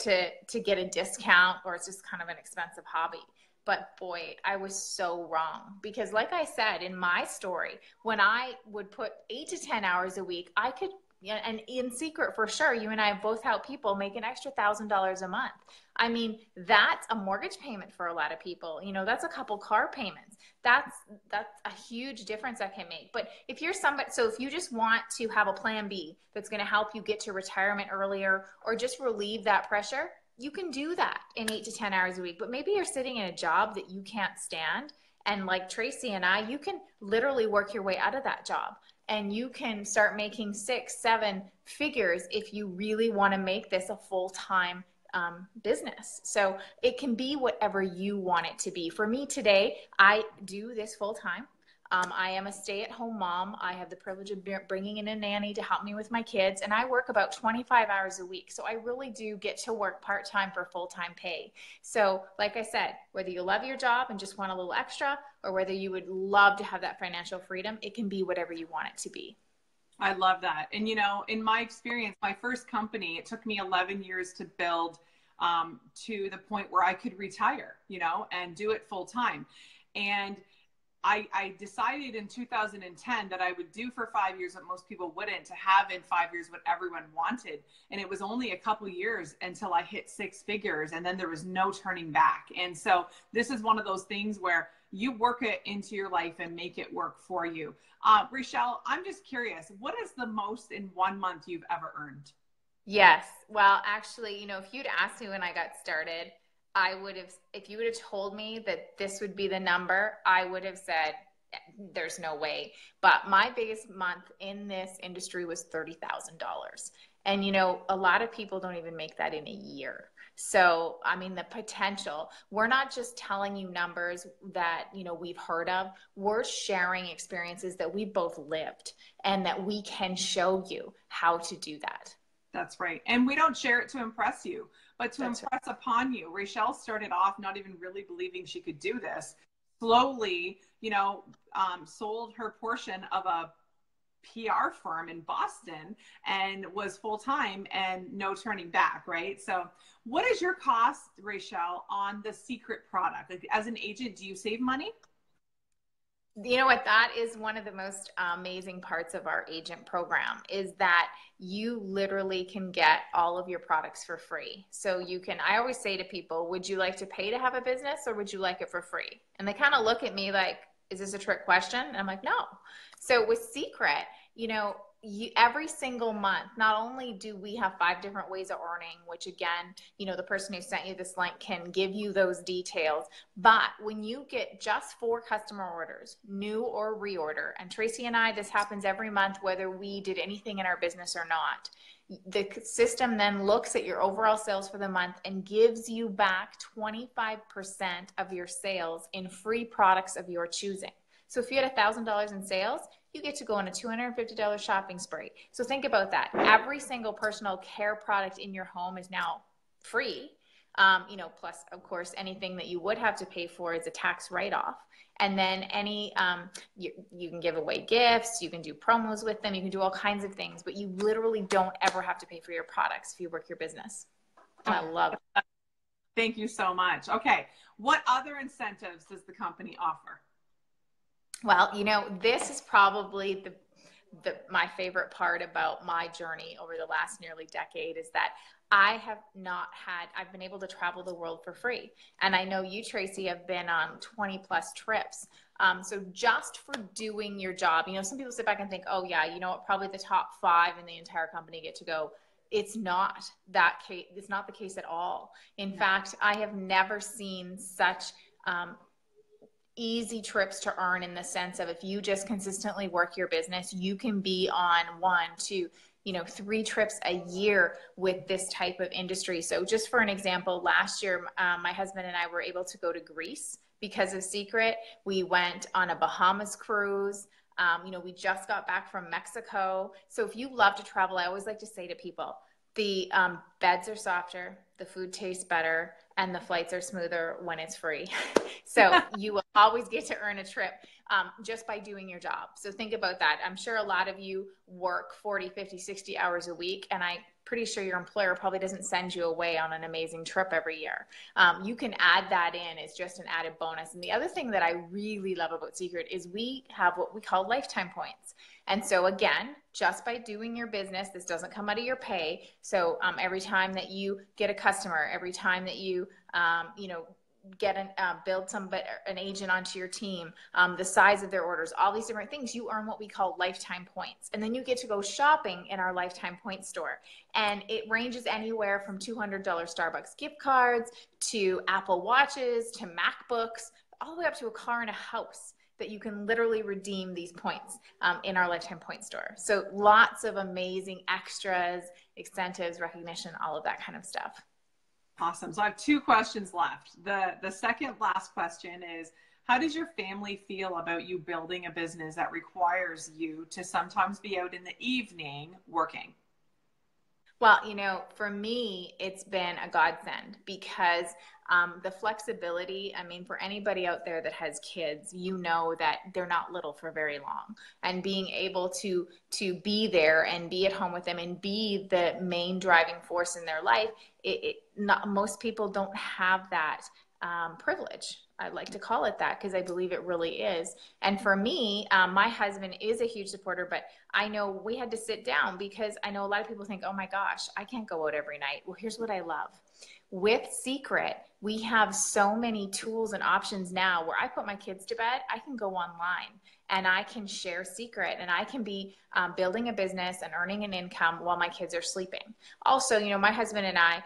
to get a discount, or it's just kind of an expensive hobby. But boy, I was so wrong, because like I said in my story, when I would put 8 to 10 hours a week, I could, and in secret for sure, you and I have both helped people make an extra $1,000 a month. I mean, that's a mortgage payment for a lot of people. That's a couple car payments. That's a huge difference I can make. But if you're somebody, so if you just want to have a plan B that's going to help you get to retirement earlier, or just relieve that pressure, you can do that in 8 to 10 hours a week. But maybe you're sitting in a job that you can't stand. And like Tracy and I, you can literally work your way out of that job, and you can start making 6, 7 figures if you really want to make this a full-time business. So it can be whatever you want it to be. For me today, I do this full-time. I am a stay-at-home mom. I have the privilege of bringing in a nanny to help me with my kids, and I work about 25 hours a week. So I really do get to work part-time for full-time pay. So like I said, whether you love your job and just want a little extra, or whether you would love to have that financial freedom, it can be whatever you want it to be. I love that. And, in my experience, my first company, it took me 11 years to build to the point where I could retire, and do it full time. And I decided in 2010 that I would do for 5 years what most people wouldn't, to have in 5 years what everyone wanted. And it was only a couple years until I hit 6 figures, and then there was no turning back. And so this is one of those things where you work it into your life and make it work for you. Raychel, I'm just curious, what is the most in 1 month you've ever earned? Yes. Well, actually, if you'd asked me when I got started, I would have, if you would have told me that this would be the number, I would have said, there's no way. But my biggest month in this industry was $30,000. And, a lot of people don't even make that in a year. So, I mean, the potential, we're not just telling you numbers that, we've heard of. We're sharing experiences that we've both lived, and that we can show you how to do that. That's right. And we don't share it to impress you, but to That's right. impress upon you. Raychel started off not even really believing she could do this. Slowly, sold her portion of a PR firm in Boston and was full-time and no turning back, right? So what is your cost, Raychel, on the secret product? Like, as an agent, do you save money? You know what? That is one of the most amazing parts of our agent program, is that you literally can get all of your products for free. So I always say to people, would you like to pay to have a business, or would you like it for free? And they kind of look at me like, is this a trick question? And I'm like, no. So with Secret, every single month, not only do we have 5 different ways of earning, which again, the person who sent you this link can give you those details. But when you get just 4 customer orders, new or reorder, and Tracy and I, this happens every month, whether we did anything in our business or not, the system then looks at your overall sales for the month and gives you back 25% of your sales in free products of your choosing. So if you had $1,000 in sales, you get to go on a $250 shopping spree. So think about that. Every single personal care product in your home is now free. Plus, of course, anything that you would have to pay for is a tax write-off. And then you can give away gifts, you can do promos with them, you can do all kinds of things, but you literally don't ever have to pay for your products if you work your business. And I love it. Thank you so much. Okay. What other incentives does the company offer? Well, this is probably my favorite part about my journey over the last nearly decade, is that I've been able to travel the world for free. And I know you, Tracy, have been on 20 plus trips. So just for doing your job, some people sit back and think, oh yeah, probably the top 5 in the entire company get to go. It's not that case. It's not the case at all. In fact, I have never seen such easy trips to earn, in the sense of, if you just consistently work your business, you can be on 1, 2, 3 trips a year with this type of industry. So just for an example, last year, my husband and I were able to go to Greece because of Secret. We went on a Bahamas cruise. We just got back from Mexico. So if you love to travel, I always like to say to people, the beds are softer, the food tastes better, and the flights are smoother when it's free. So you will always get to earn a trip just by doing your job. So think about that. I'm sure a lot of you work 40, 50, 60 hours a week, and I'm pretty sure your employer probably doesn't send you away on an amazing trip every year. You can add that in. It's just an added bonus. And the other thing that I really love about Secret is we have what we call lifetime points. And so again, just by doing your business, this doesn't come out of your pay. So every time that you get a customer, every time that you, get build an agent onto your team, the size of their orders, all these different things, you earn what we call lifetime points. And then you get to go shopping in our lifetime point store. And it ranges anywhere from $200 Starbucks gift cards to Apple Watches to MacBooks, all the way up to a car and a house that you can literally redeem these points in our lifetime point store. So lots of amazing extras, incentives, recognition, all of that kind of stuff. Awesome. So I have 2 questions left. The second last question is, how does your family feel about you building a business that requires you to sometimes be out in the evening working? Well, for me, it's been a godsend because the flexibility, I mean, for anybody out there that has kids, that they're not little for very long. And being able to be there and be at home with them and be the main driving force in their life, most people don't have that privilege. I'd like to call it that because I believe it really is. And for me, my husband is a huge supporter, but I know we had to sit down because I know a lot of people think, oh my gosh, I can't go out every night. Well, here's what I love. With Secret, we have so many tools and options now where I put my kids to bed, I can go online and I can share Secret and I can be building a business and earning an income while my kids are sleeping. Also, my husband and I,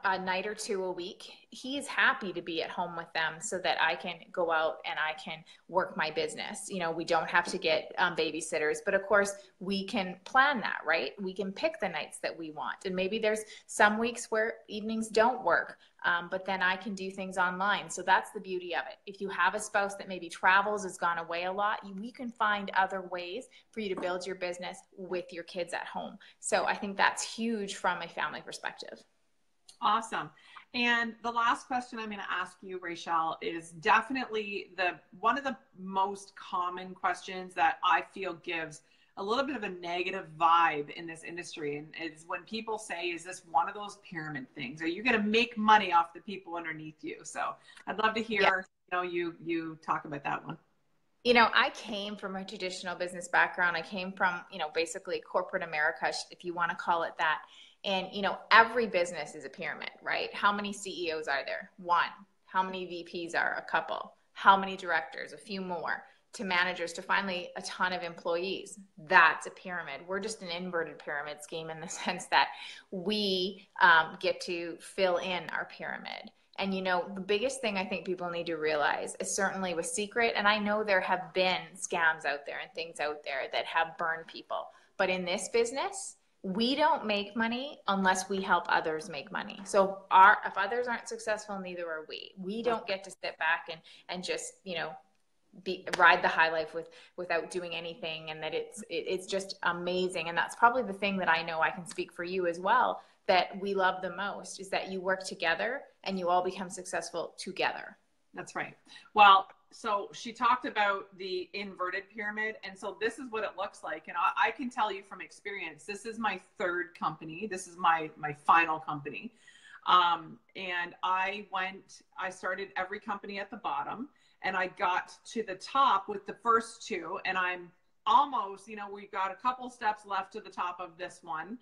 a night or 2 a week, he is happy to be at home with them so that I can go out and I can work my business. We don't have to get babysitters, but of course we can plan that, right? We can pick the nights that we want. And maybe there's some weeks where evenings don't work, but then I can do things online. So that's the beauty of it. If you have a spouse that maybe travels, has gone away a lot, we can find other ways for you to build your business with your kids at home. So I think that's huge from a family perspective. Awesome. And the last question I'm going to ask you, Raychel, is definitely one of the most common questions that I feel gives a little bit of a negative vibe in this industry. And it's when people say, is this one of those pyramid things? Are you going to make money off the people underneath you? So I'd love to hear, you talk about that one. I came from a traditional business background. I came from, basically corporate America, if you want to call it that. And, every business is a pyramid, right? How many CEOs are there? 1. How many VPs are? A couple. How many directors? A few more. To managers, to finally a ton of employees. That's a pyramid. We're just an inverted pyramid scheme in the sense that we get to fill in our pyramid. And, the biggest thing I think people need to realize is certainly with Secret, and I know there have been scams out there and things out there that have burned people. But in this business, we don't make money unless we help others make money. So if others aren't successful, neither are we. We don't get to sit back and just, ride the high life without doing anything. And that it's just amazing. And that's probably the thing that I know I can speak for you as well, that we love the most, is that you work together and you all become successful together. That's right. Well, so she talked about the inverted pyramid. And so this is what it looks like. And I can tell you from experience, this is my 3rd company. This is my final company. And I started every company at the bottom and I got to the top with the first 2. And I'm almost, we got a couple steps left to the top of this one.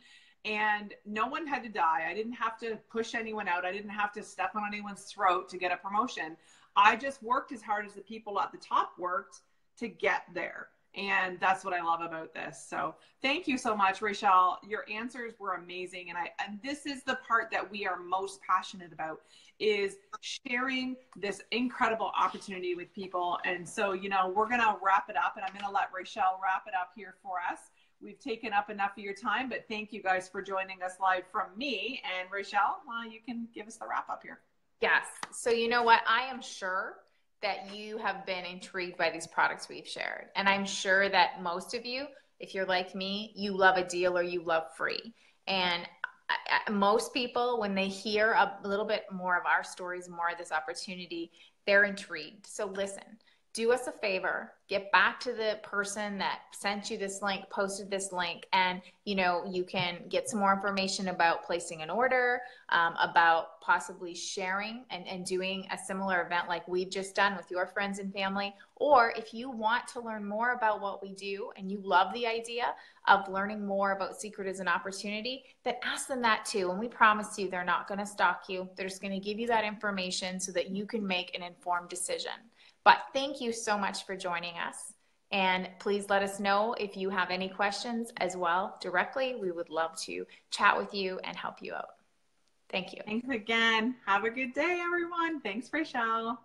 And no one had to die. I didn't have to push anyone out. I didn't have to step on anyone's throat to get a promotion. I just worked as hard as the people at the top worked to get there. And that's what I love about this. So thank you so much, Raychel. Your answers were amazing. And this is the part that we are most passionate about, is sharing this incredible opportunity with people. And so, we're going to wrap it up, and I'm going to let Raychel wrap it up here for us. We've taken up enough of your time, but thank you guys for joining us live from me. And Raychel, you can give us the wrap up here. Yes. So you know what? I am sure that you have been intrigued by these products we've shared. And I'm sure that most of you, if you're like me, you love a deal or you love free. And most people, when they hear a little bit more of our stories, more of this opportunity, they're intrigued. So listen, do us a favor, get back to the person that sent you this link, posted this link, and you can get some more information about placing an order, about possibly sharing and doing a similar event like we've just done with your friends and family. Or if you want to learn more about what we do and you love the idea of learning more about Secret is an Opportunity, then ask them that too. And we promise you they're not going to stalk you. They're just going to give you that information so that you can make an informed decision. But thank you so much for joining us. And please let us know if you have any questions as well directly. We would love to chat with you and help you out. Thank you. Thanks again. Have a good day, everyone. Thanks, Raychel.